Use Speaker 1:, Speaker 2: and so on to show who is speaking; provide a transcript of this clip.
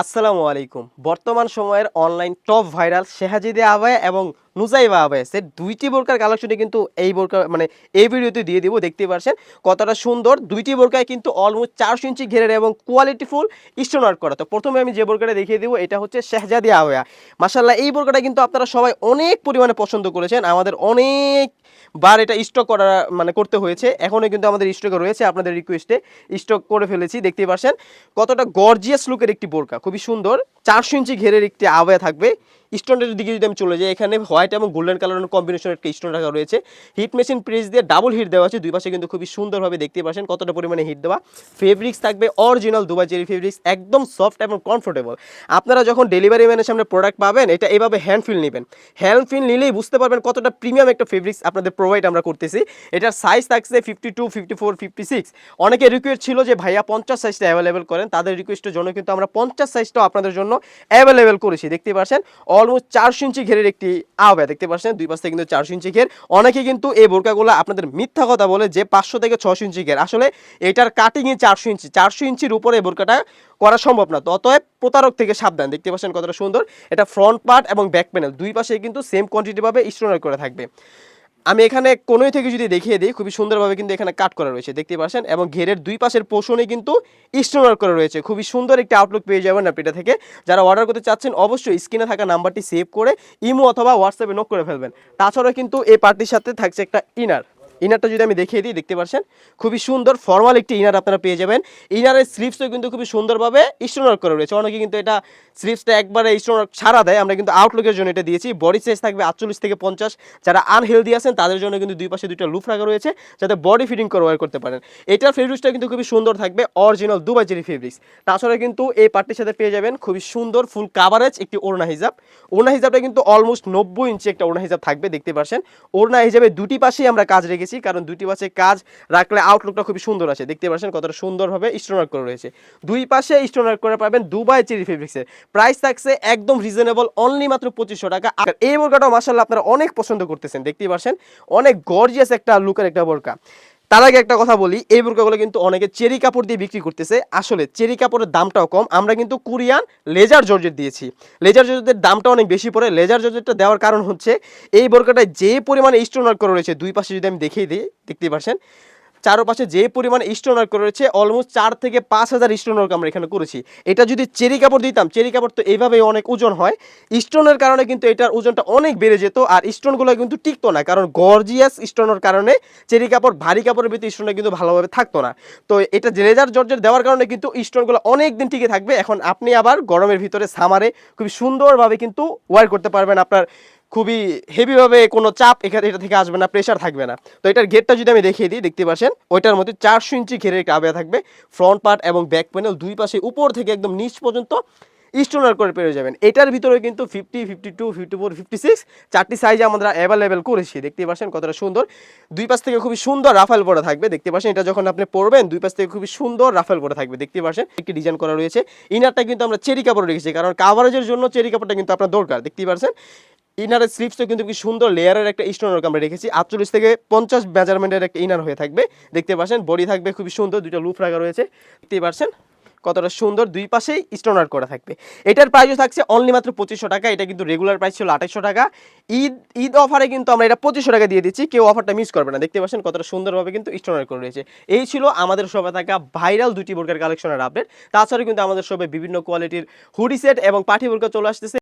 Speaker 1: আসসালামু আলাইকুম। বর্তমান সময়ের অনলাইন টপ ভাইরাল শেহাজিদে আবায়া এবং নুজাইবা আবায়া সেট ২ টি বোরকার কালেকশনই কিন্তু এই বোরকা এই ভিডিওতে দিয়ে দিব। দেখতেই পারছেন কতটা সুন্দর। ২ টি বোরকায় কিন্তু অলমোস্ট ৪০০ ইঞ্চি ঘেরের এবং কোয়ালিটিফুল স্টোন ওয়ার্ক করা। তো প্রথমে আমি যে বোরকাটা দেখিয়ে দিব এটা হচ্ছে শেহজাদি আবায়া। মাশাআল্লাহ এই বোরকাটা কিন্তু আপনারা সবাই অনেক পরিমাণে পছন্দ করেছেন। আমাদের অনেকবার এটা স্টক করা করতে হয়েছে। এখনো কিন্তু আমাদের স্টকে রয়েছে আপনাদের রিকোয়েস্টে স্টক করে ফেলেছি। দেখতেই পারছেন কতটা গর্জিয়াস লুকের একটি বোরকা, খুবই সুন্দর। ৪০০ ইঞ্চি ঘেরের একটি আবায়া থাকবে। স্টোনের দিকে যদি আমি চলে যাই, এখানে হোয়াইট এবং গোল্ডেন কালারের কম্বিনেশনের একটা স্টোন রাখা রয়েছে। হিট মেশিন প্রেস দিয়ে ডাবল হিট দেওয়া আছে, দুই পাশে কিন্তু খুবই সুন্দরভাবে দেখতে পাচ্ছেন কতটা পরিমাণে হিট দেওয়া। ফেব্রিক্স থাকবে অরিজিনাল দুবাই চেরি ফেব্রিক্স, একদম সফট এবং কমফোর্টেবল। আপনারা যখন ডেলিভারি ম্যানের সামনে প্রোডাক্ট পাবেন, এটা এভাবে হ্যান্ড ফিল নেবেন। হ্যান্ড ফিল নিলেই বুঝতে পারবেন কতটা প্রিমিয়াম একটা ফেব্রিক্স আপনাদের প্রোভাইড আমরা করতেছি। এটার সাইজ থাকছে 52, 54, 56। অনেকে রিকোয়েস্ট ছিল যে ভাইয়া 50 সাইজটা অ্যাভেলেবেল করেন, তাদের রিকোয়েস্টের জন্য কিন্তু আমরা 50 সাইজটাও আপনাদের জন্য অ্যাভেলেবেল করেছি। দেখতে পাচ্ছেন অলমোস্ট ৪০০ ইঞ্চি ঘেরের একটি আবায়া, দেখতে পাচ্ছেন দুই পাশে কিন্তু ৪০০ ইঞ্চি ঘের। অনেকে কিন্তু এই বোরকাগুলো আপনাদের মিথ্যা কথা বলে যে ৫০০ থেকে ৬০০ ইঞ্চি ঘের, আসলে এটার কাটিংই ৪০০ ইঞ্চি। ৪০০ ইঞ্চির উপরে এই বোরকাটা করা সম্ভব না, তো অতএব প্রতারক থেকে সাবধান। দেখতে পাচ্ছেন কতটা সুন্দর। এটা ফ্রন্ট পার্ট এবং ব্যাক প্যানেল দুই পাশে কিন্তু সেম কোয়ান্টিটি ভাবে স্টোনার করে থাকবে। আমি এখানে কোনোই থেকে যদি দেখিয়ে দিই, খুবই সুন্দরভাবে কিন্তু এখানে কাট করা রয়েছে, দেখতে পাচ্ছেন। এবং ঘেরের দুই পাশের পোর্শনে কিন্তু স্টোনার করা রয়েছে। খুবই সুন্দর একটি আউটলুক পেয়ে যাবেন আপনি এটা থেকে। যারা অর্ডার করতে চাচ্ছেন অবশ্যই স্ক্রিনে থাকা নাম্বারটি সেভ করে ইমো অথবা হোয়াটসঅ্যাপে নক করে ফেলবেন। তাছাড়াও কিন্তু এই পার্টির সাথে থাকছে একটা ইনারটা যদি আমি দেখিয়ে দিই, দেখতে পাচ্ছেন খুবই সুন্দর ফর্মাল একটি ইনার আপনারা পেয়ে যাবেন। ইনারের স্লিভসও কিন্তু খুবই সুন্দরভাবে স্টোনার করা রয়েছে। অনেকে কিন্তু এটা স্লিভসটা একবারে স্টোনার ছাড়া দেয়, আমরা কিন্তু আউটলুকের জন্য এটা দিয়েছি। বডি সাইজ থাকবে ৪৮ থেকে ৫০। যারা আনহেলদি আছেন তাদের জন্য কিন্তু দুই পাশে দুইটা লুপ রাখা রয়েছে, যাতে বডি ফিটিং করে ওয়্যার করতে পারেন। এটার ফেব্রিক্সটা কিন্তু খুবই সুন্দর থাকবে, অরিজিনাল দুবাই চেরি ফেব্রিক্স। তাছাড়া কিন্তু এই পার্টির সাথে পেয়ে যাবেন খুবই সুন্দর ফুল কাভারেজ একটি ওড়না হিজাব। ওড়না হিজাবটা কিন্তু অলমোস্ট ৯০ ইঞ্চি একটা ওড়না হিজাব থাকবে, দেখতে পাচ্ছেন। ওড়না হিজাবে দুটি পাশেই আমরা কাজ রেখেছি, কারণ দুটি পাশে কাজ রাখলে আউটলুকটা খুবই সুন্দর আসে। দেখতে পাচ্ছেন কতটা সুন্দরভাবে স্টোনার করে রয়েছে। দুই পাশে স্টোনার করে পাবেন দুবাই চেরি ফেব্রিক্সের। প্রাইস থাকছে একদম রিজনেবল, অনলি মাত্র ২৫০০ টাকা। আর এই বোরকাটাও মাশাআল্লাহ আপনারা অনেক পছন্দ করতেছেন, দেখতেই পাচ্ছেন অনেক গর্জিয়াস একটা লুকের একটা বোরকা। তার আগে একটা কথা বলি, এই বোরকাগুলো কিন্তু অনেকে চেরি কাপড় দিয়ে বিক্রি করতেছে। আসলে চেরি কাপড়ের দামটাও কম, আমরা কিন্তু কোরিয়ান লেজার জর্জেট দিয়েছি। লেজার জর্জেটের দামটা অনেক বেশি পড়ে। লেজার জর্জেটটা দেওয়ার কারণ হচ্ছে এই বোরকাটায় যে পরিমাণে স্টোন ওয়ার্ক করা রয়েছে, দুই পাশে যদি আমি দেখিয়ে দিই, দেখতেই পাচ্ছেন চারপাশে যে পরিমাণ স্টোন ওয়ার্ক করা রয়েছে, অলমোস্ট ৪ থেকে ৫,০০০ স্টোন ওয়ার্ক আমরা এখানে করেছি। এটা যদি চেরি কাপড় দিতাম, চেরি কাপড় তো এইভাবেই অনেক ওজন হয়, স্টোনের কারণে কিন্তু এটার ওজনটা অনেক বেড়ে যেত, আর স্টোনগুলো কিন্তু টিকতো না, কারণ গর্জিয়াস স্টোনের কারণে চেরি কাপড় ভারী কাপড়ের ভিতরে স্টোনটা কিন্তু ভালোভাবে থাকতো না। তো এটা লেজার জর্জেট দেওয়ার কারণে কিন্তু স্টোনগুলো অনেক দিন টিকে থাকবে। এখন আপনি আবার গরমের ভিতরে সামারে খুবই সুন্দরভাবে কিন্তু ওয়্যার করতে পারবেন। আপনার খুবই হেভিভাবে কোনো চাপ এখানে এটা থেকে আসবে না, প্রেশার থাকবে না। তো এটার ঘেরটা যদি আমি দেখিয়ে দিই, দেখতে পাচ্ছেন ওইটার মধ্যে ৪০০ ইঞ্চি ঘেরের একটা আবায়া থাকবে। ফ্রন্ট পার্ট এবং ব্যাক প্যানেল দুই পাশে উপর থেকে একদম নিচ পর্যন্ত স্টোনার করে পেয়ে যাবেন। এটার ভিতরে কিন্তু 50, 52, 54, 56 চারটি সাইজে আমরা অ্যাভেলেবেল করেছি। দেখতে পাচ্ছেন কতটা সুন্দর। দুই পাশ থেকে খুবই সুন্দর রাফেল পরা থাকবে, দেখতে পাচ্ছেন। এটা যখন আপনি পরবেন দুই পাশ থেকে খুবই সুন্দর রাফেল পরা থাকবে, দেখতে পাচ্ছেন। একটি ডিজাইন করা রয়েছে। ইনারটা কিন্তু আমরা চেরি কাপড় রেখেছি, কারণ কাভারেজের জন্য চেরি কাপড়টা কিন্তু আপনার দরকার, দেখতেই পাচ্ছেন। ইনারের স্লিভসও কিন্তু কি সুন্দর লেয়ারের একটা স্টোন ওয়ার্ক আমরা রেখেছি। ৪৮ থেকে ৫০ মেজারমেন্টের একটা ইনার হয়ে থাকবে, দেখতে পাচ্ছেন। বডি থাকবে খুবই সুন্দর, দুইটা লুপ রাখা রয়েছে, দেখতেই পাচ্ছেন কতটা সুন্দর। দুই পাশেই স্টোন ওয়ার্ক করা থাকবে। এটার প্রাইসও থাকছে অনলি মাত্র ২৫০০ টাকা। এটা কিন্তু রেগুলার প্রাইস ছিল ২৮০০ টাকা। ঈদ অফারে কিন্তু আমরা এটা ২৫০০ টাকা দিয়ে দিচ্ছি, কেউ অফারটা মিস করবে না। দেখতে পাচ্ছেন কতটা সুন্দরভাবে কিন্তু স্টোন ওয়ার্ক করে রয়েছে। এই ছিল আমাদের শপে থাকা ভাইরাল দুটি বোরকার কালেকশনের আপডেট। তাছাড়াও কিন্তু আমাদের শপে বিভিন্ন কোয়ালিটির হুডি সেট এবং পার্টি বোরকা চলে আসতেছে।